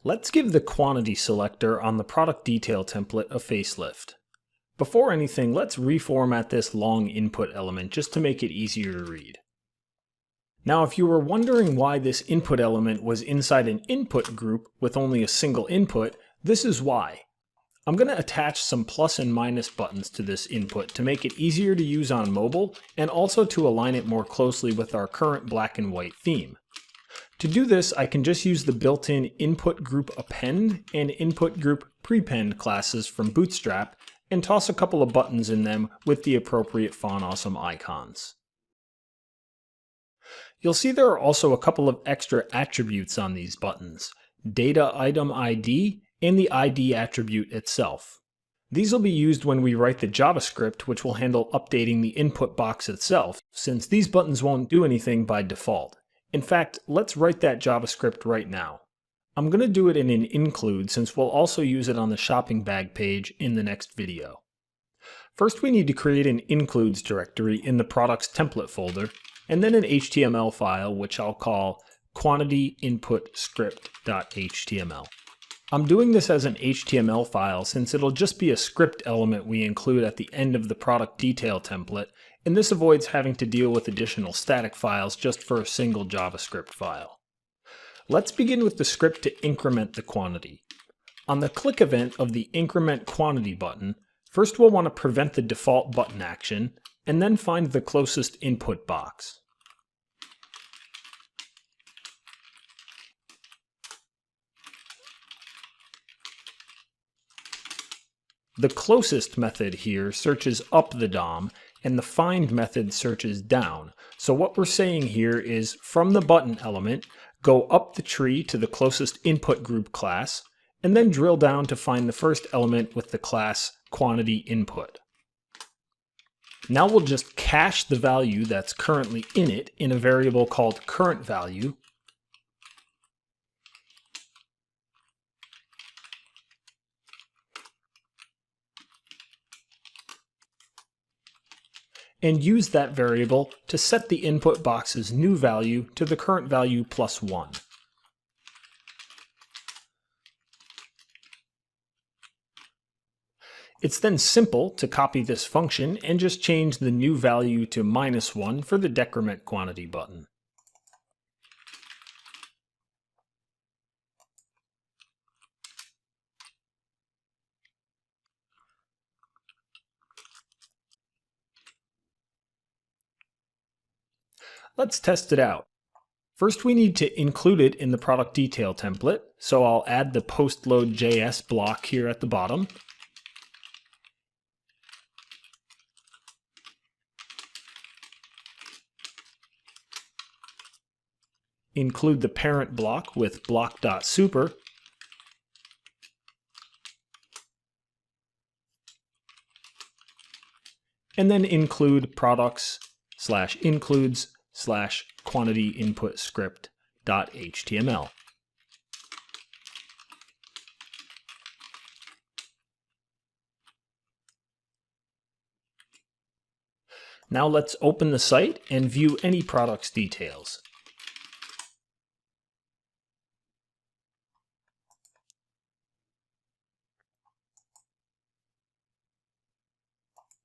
Let's give the quantity selector on the product detail template a facelift. Before anything, let's reformat this long input element just to make it easier to read. Now, if you were wondering why this input element was inside an input group with only a single input, this is why. I'm going to attach some plus and minus buttons to this input to make it easier to use on mobile and also to align it more closely with our current black and white theme. To do this, I can just use the built-in input group append and input group prepend classes from Bootstrap and toss a couple of buttons in them with the appropriate Font Awesome icons. You'll see there are also a couple of extra attributes on these buttons: data item ID and the ID attribute itself. These will be used when we write the JavaScript, which will handle updating the input box itself, since these buttons won't do anything by default. In fact, let's write that JavaScript right now. I'm going to do it in an include since we'll also use it on the shopping bag page in the next video. First, we need to create an includes directory in the products template folder, and then an HTML file which I'll call quantityinputscript.html. I'm doing this as an HTML file since it'll just be a script element we include at the end of the product detail template, and this avoids having to deal with additional static files just for a single JavaScript file. Let's begin with the script to increment the quantity. On the click event of the increment quantity button, first we'll want to prevent the default button action, and then find the closest input box. The closest method here searches up the DOM, and the find method searches down. So what we're saying here is from the button element, go up the tree to the closest input group class, and then drill down to find the first element with the class quantity input. Now we'll just cache the value that's currently in it in a variable called current value, and use that variable to set the input box's new value to the current value plus 1. It's then simple to copy this function and just change the new value to -1 for the decrement quantity button. Let's test it out. First, we need to include it in the product detail template, so I'll add the postload.js block here at the bottom. Include the parent block with block.super. And then include products/includes/quantityinputscript.html. Now let's open the site and view any product's details.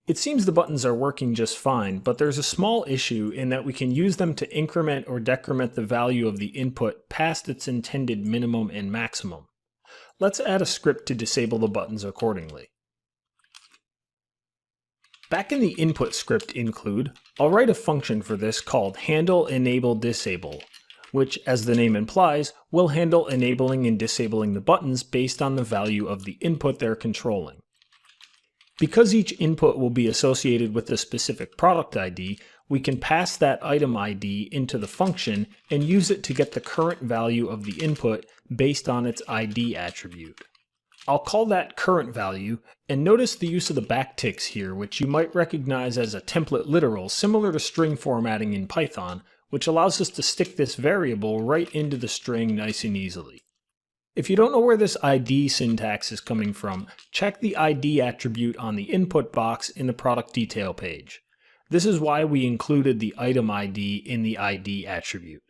It seems the buttons are working just fine, but there's a small issue in that we can use them to increment or decrement the value of the input past its intended minimum and maximum. Let's add a script to disable the buttons accordingly. Back in the input script include, I'll write a function for this called handle_enable_disable, which, as the name implies, will handle enabling and disabling the buttons based on the value of the input they're controlling. Because each input will be associated with a specific product ID, we can pass that item ID into the function and use it to get the current value of the input based on its ID attribute. I'll call that current value, and notice the use of the backticks here, which you might recognize as a template literal similar to string formatting in Python, which allows us to stick this variable right into the string nice and easily. If you don't know where this ID syntax is coming from, check the ID attribute on the input box in the product detail page. This is why we included the item ID in the ID attribute.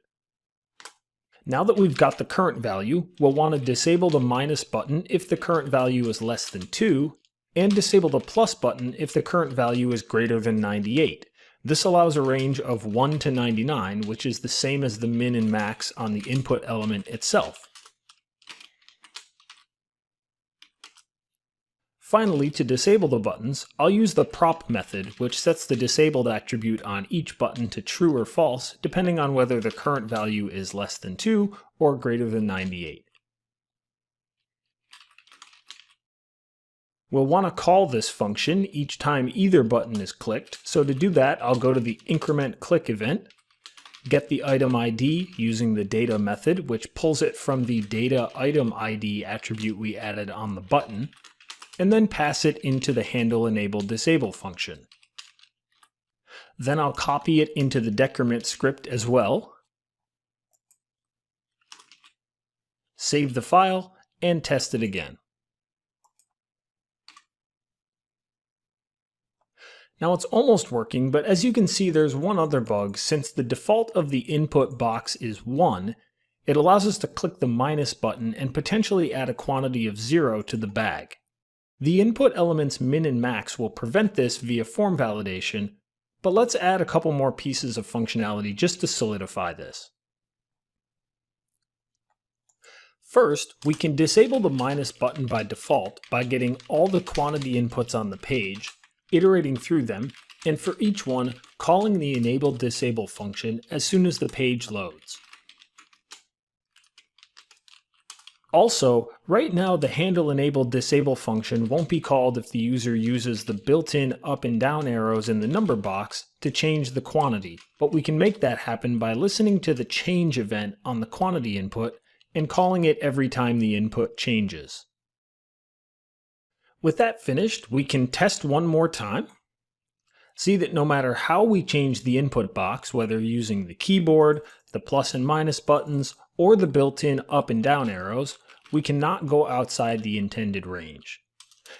Now that we've got the current value, we'll want to disable the minus button if the current value is less than 2, and disable the plus button if the current value is greater than 98. This allows a range of 1 to 99, which is the same as the min and max on the input element itself. Finally, to disable the buttons, I'll use the prop method, which sets the disabled attribute on each button to true or false, depending on whether the current value is less than 2 or greater than 98. We'll want to call this function each time either button is clicked, so to do that I'll go to the increment click event, get the item ID using the data method, which pulls it from the data item ID attribute we added on the button, and then pass it into the handle enable disable function. Then I'll copy it into the decrement script as well, save the file, and test it again. Now it's almost working, but as you can see there's one other bug. Since the default of the input box is 1, it allows us to click the minus button and potentially add a quantity of 0 to the bag. The input elements min and max will prevent this via form validation, but let's add a couple more pieces of functionality just to solidify this. First, we can disable the minus button by default by getting all the quantity inputs on the page, iterating through them, and for each one, calling the enable disable function as soon as the page loads. Also, right now the handle enable disable function won't be called if the user uses the built-in up and down arrows in the number box to change the quantity, but we can make that happen by listening to the change event on the quantity input and calling it every time the input changes. With that finished, we can test one more time. See that no matter how we change the input box, whether using the keyboard, the plus and minus buttons, or the built-in up and down arrows, we cannot go outside the intended range.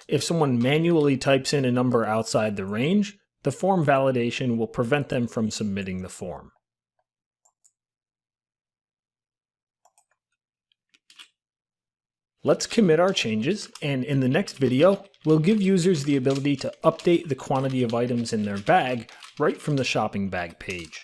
If someone manually types in a number outside the range, the form validation will prevent them from submitting the form. Let's commit our changes, and in the next video, we'll give users the ability to update the quantity of items in their bag right from the shopping bag page.